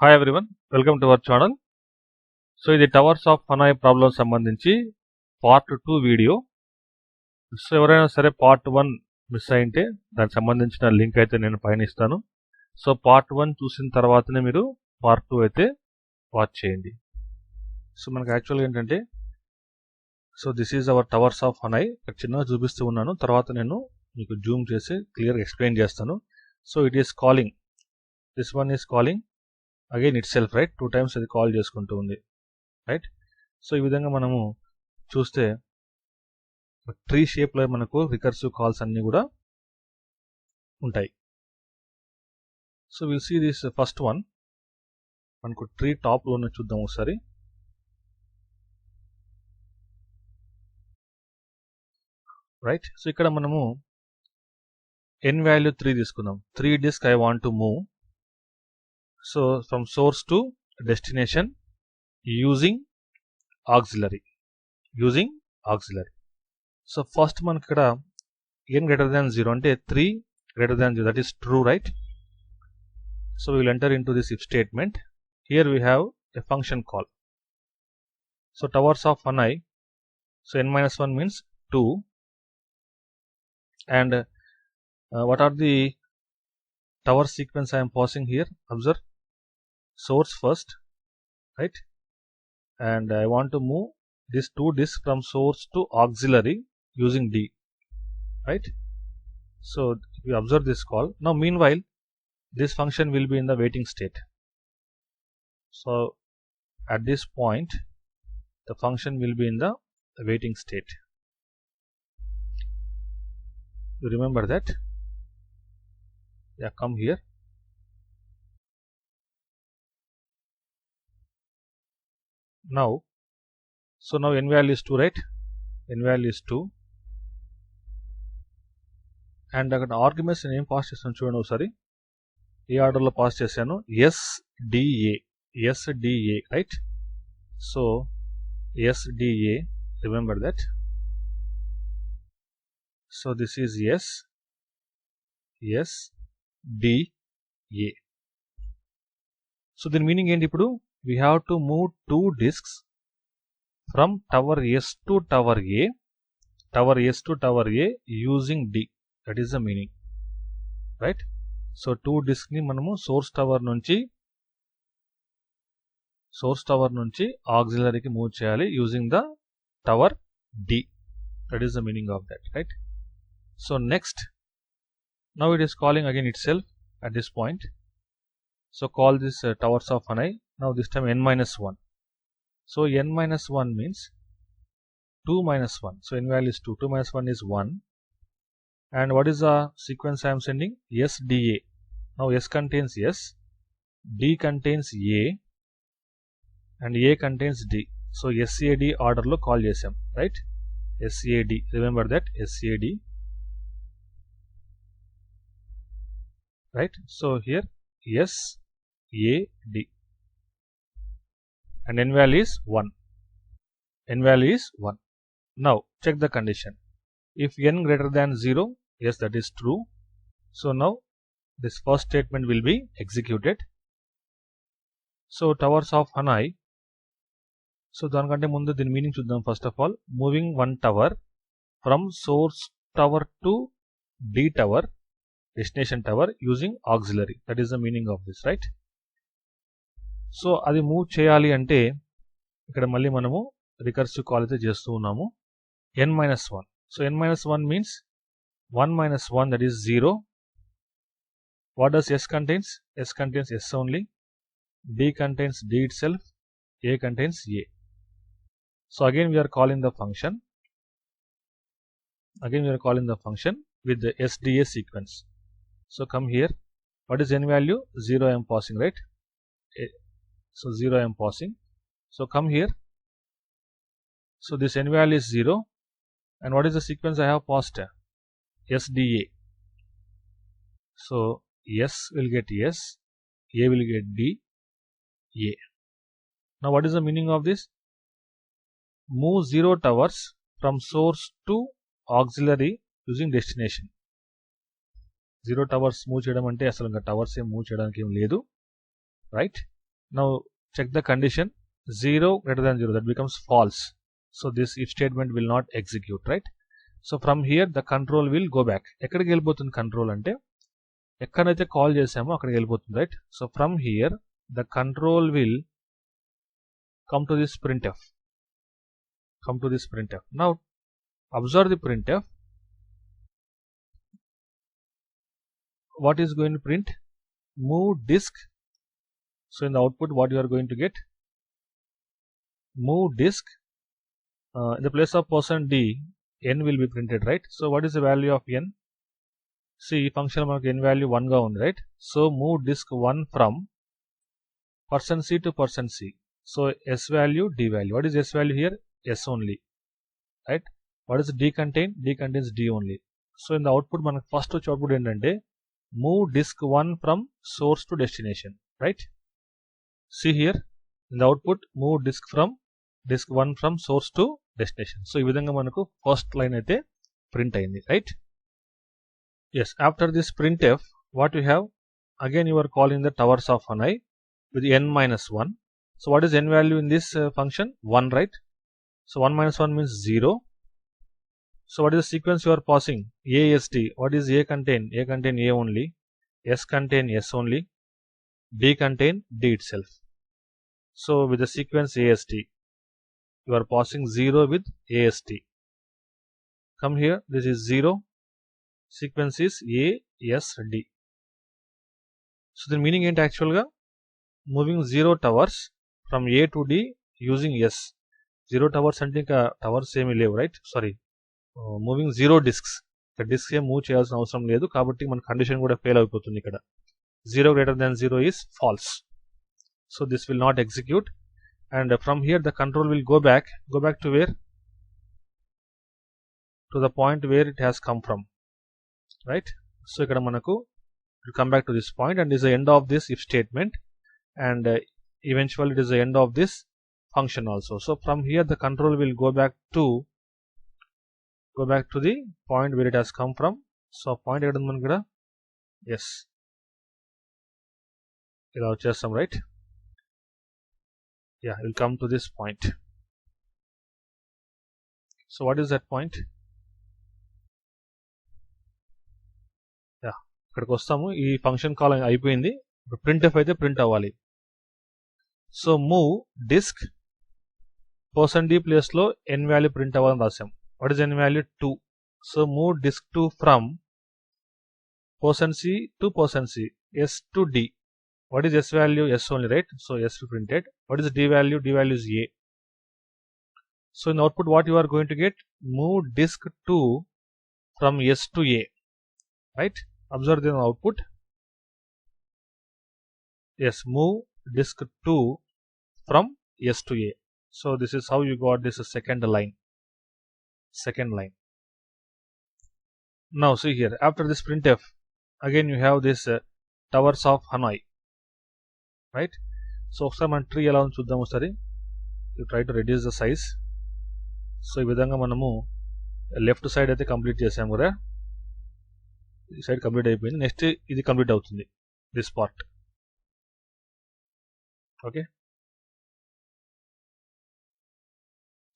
Hi everyone, welcome to our channel. So ఇది towers of Hanoi problem సంబంధించి part 2 video. So ఎవరైనా సరే part 1 miss అయింటే దానికి సంబంధించిన లింక్ అయితే నేను పైన ఇస్తాను. సో పార్ట్ 1 చూసిన తర్వాతనే మీరు పార్ట్ 2 అయితే వాచ్ చేయండి. సో మనకు యాక్చువల్గా ఏంటంటే, so this is our towers of Hanoi. ఇక్కడ చిన్నగా చూపిస్తూ ఉన్నాను, తర్వాత నేను మీకు జూమ్ చేసి క్లియర్గా ఎక్స్ప్లెయిన్ చేస్తాను. So it is calling, this one is calling again it self, right. 2 times అది కాల్ చేసుకుంటూ ఉంది, రైట్. సో ఈ విధంగా మనము చూస్తే ట్రీ షేప్లో మనకు రికర్సివ్ కాల్స్ అన్నీ కూడా ఉంటాయి. So will see this first one. మనకు ట్రీ టాప్లో ఉన్న చూద్దాం ఒకసారి. రైట్. సో ఇక్కడ మనము ఎన్ వాల్యూ 3 తీసుకుందాం. 3 disk I want to move. So from source to destination using auxiliary. So first మనకి ఇక్కడ n greater than 0 అంటే 3 greater than 0, that is true, right? So we will enter into this if statement. Here we have a function call. So towers of Hanai, so n minus 1 means 2, and what are the tower sequence I am passing here? Observe, source first, right? And I want to move this 2 disk from source to auxiliary using D, right? So we observe this call. Now meanwhile this function will be in the waiting state. So at this point the function will be in the waiting state. You remember that? Yeah, come here. Now, so now n value is 2, right? n value is 2, and అక్కడ arguments నేను ఏం pass చేస్తాను చూడండి ఒకసారి. ఏ ఆర్డర్లో pass చేశాను? SDA, right. So SDA, remember that. So this is SDA. So దీని meaning ఏంటి? ఇప్పుడు we have to move 2 disks from tower S to tower A using D. That is the meaning, right? So 2 disks ni manamu source tower nunchi auxiliary ki move cheyali using the tower D. That is the meaning of that, right? So next, now it is calling again itself at this point. So call this towers of Hanai. Now this time n minus 1. So n minus 1 means 2 minus 1. So n value is 2. 2 minus 1 is 1. And what is the sequence I am sending? SDA. Now S contains S, D contains A, and A contains D. So SAD order lo call chesam, right? SAD. Remember that, SAD. Right? So here SAD. And n value is 1. Now check the condition. If n greater than 0, yes, that is true. So now this first statement will be executed. So towers of Hanai. So దానికంటే ముందు దీని meaning చూద్దాం. First of all, moving 1 tower from source tower to D tower, destination tower, using auxiliary. That is the meaning of this, right? So అది move చేయాలి అంటే ఇక్కడ మళ్ళీ మనము రికర్సివ్ కాల్ అయితే చేస్తూ ఉన్నాము. n minus 1. So n minus 1 means 1 minus 1, that is 0. What does S contains? S contains S only. D contains D itself. A contains A. So again we are calling the function. With the SDA sequence. So come here. What is n value? 0 I am passing, right? So 0 I am passing. So come here. So this n value is 0. And what is the sequence I have passed? SDA. So S will get S, A will get D, A. Now what is the meaning of this? Move 0 towers from source to auxiliary using destination. 0 towers move cheyadam ante asalu towers move cheyadaniki em ledu, right? Now check the condition, 0 greater than 0, that becomes false. So this if statement will not execute, right? So from here the control will go back. ఎక్కడికి వెళ్ళిపోతుంది control అంటే ఎక్కడైతే call చేసామో అక్కడికి వెళ్ళిపోతుంది, right? So from here the control will come to this printf. Now observe the printf. What is going to print? Move disk. So in the output what you are going to get? Move disk. In the place of %d, n will be printed, right? So what is the value of n? See, function mark n value 1 ga undi, right? So move disk 1 from %c to %c. So s value, d value. What is s value here? S only, right? What is d contain? D contains d only. So in the output మనకు first వచ్చే output ఏంటంటే move disk 1 from source to destination, right? See here in the output move disk 1 from source to destination. So ఈ విధంగా మనకు first line అయితే print అయింది, right? Yes, after this printf what you have, again you are calling the towers of Hanoi with n minus 1. So what is n value in this function? 1, right? So 1 minus 1 means 0. So what is the sequence you are passing? A, S, D. What is A contain? A contain A only. S contain S only. D contain D itself. So with the sequence AST, you are passing 0 with AST. Come here, this is 0. Sequence is A, S, D. So the meaning ain't actual ga moving 0 towers from A to D using S. 0 towers అంటే ఇంకా towers ఏమీ లేవు, right? Sorry, moving 0 discs. ఇక్కడ disc ఏం move చేయాల్సిన అవసరం లేదు కాబట్టి మన కండిషన్ కూడా ఫెయిల్ అయిపోతుంది. ఇక్కడ 0 greater than 0 is false. So this will not execute, and from here the control will go back to where? To the point where it has come from, right? So ikkada manaku will come back to this point, and is the end of this if statement, and eventually it is the end of this function also. So from here the control will go back to the point where it has come from. So point ekkada undi manaki, yes, ila vachestam, right? Yeah, it will come to this point. So what is that point? Yeah, ఇక్కడికి వస్తాము. ఈ function call అయిపోయింది, printf అయితే print అవ్వాలి. So move disk %d place లో n value print అవ్వాలని రాసాం. What is n value? 2. So move disk 2 from %c to %c, s to d. What is s value? S only, right? So s printed. What is d value? D value is a. So in the output what you are going to get? Move disk 2 from s to a, right? Observe the output. Yes, move disk 2 from s to a. So this is how you got this second line. Now see here, after this printf, again you have this towers of Hanoi, right? So ఒకసారి మన tree ఎలా ఉందో చూద్దాం ఒకసారి. You try to reduce the size. So ఈ విధంగా మనము left side అయితే కంప్లీట్ చేసాము కదా, ఈ సైడ్ కంప్లీట్ అయిపోయింది. నెక్స్ట్ ఇది కంప్లీట్ అవుతుంది, this part. Okay,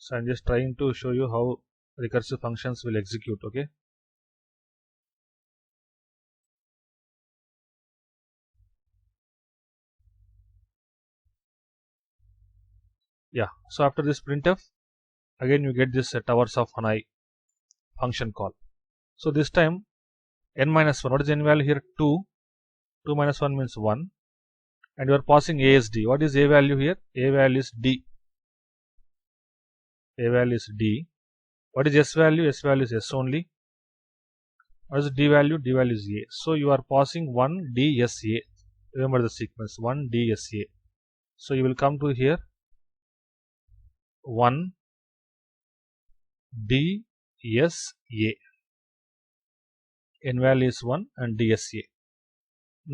so I'm just trying to show you how recursive functions will execute. Okay, yeah. So after this printf, again you get this towers of Hanoi function call. So this time n minus 1. What is n value here? 2. 2 minus 1 means 1, and you are passing ASD. What is a value here? A value is d. What is s value? S value is s only. What is d value? D value is a. So you are passing 1 DSA. Remember the sequence, 1 DSA. So you will come to here 1 DSA. N value is 1 and DSA.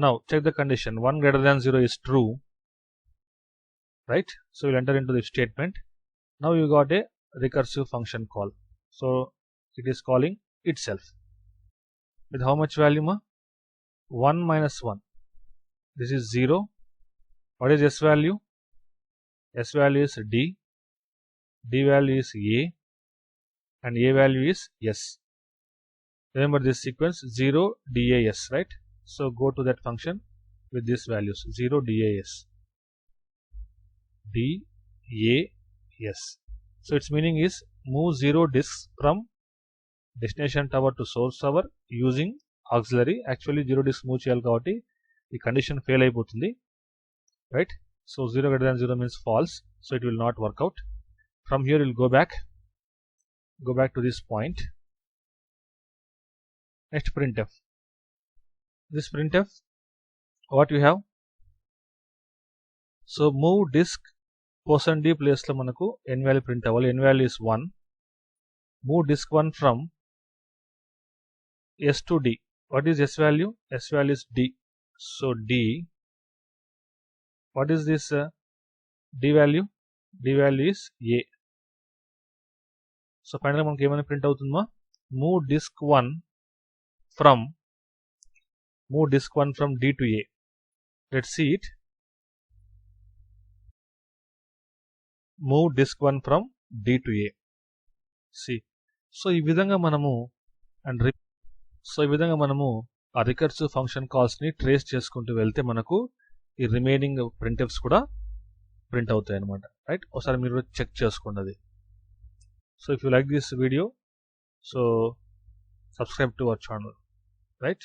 Now check the condition. 1 greater than 0 is true, right? So we'll enter into the statement. Now you got a recursive function call. So it is calling itself with how much value? 1 minus 1. This is 0. What is S value? S value is D, D value is A, and A value is S. Remember this sequence 0 DAS, right? So go to that function with these values 0 DAS, DAS. So its meaning is move 0 disks from destination tower to source tower using auxiliary. Actually 0 disk move cheyali kabatti ee condition fail ayipotundi, right? So 0 greater than 0 means false, so it will not work out. From here we'll go back to this point. Next printf. This printf, what you have? So move disk %d place lo manaku n value print avali. N value is 1. Move disk 1 from S to D. What is S value? S value is D. So D. What is this D value? D value is A. So finally మనకి ఏమైనా print అవుతుందా? Move disk 1 from D to A. Let's see it. Move disk 1 from D to A. See. So ఈ విధంగా మనము ఆ recursive function calls ని trace చేసుకుంటూ వెళ్తే మనకు ఈ రిమైనింగ్ ప్రింట్ఎఫ్స్ కూడా ప్రింట్ అవుతాయి అన్నమాట, రైట్? ఒకసారి మీరు చెక్ చేసుకోండి అది. So if you like this video, so subscribe to our channel, right?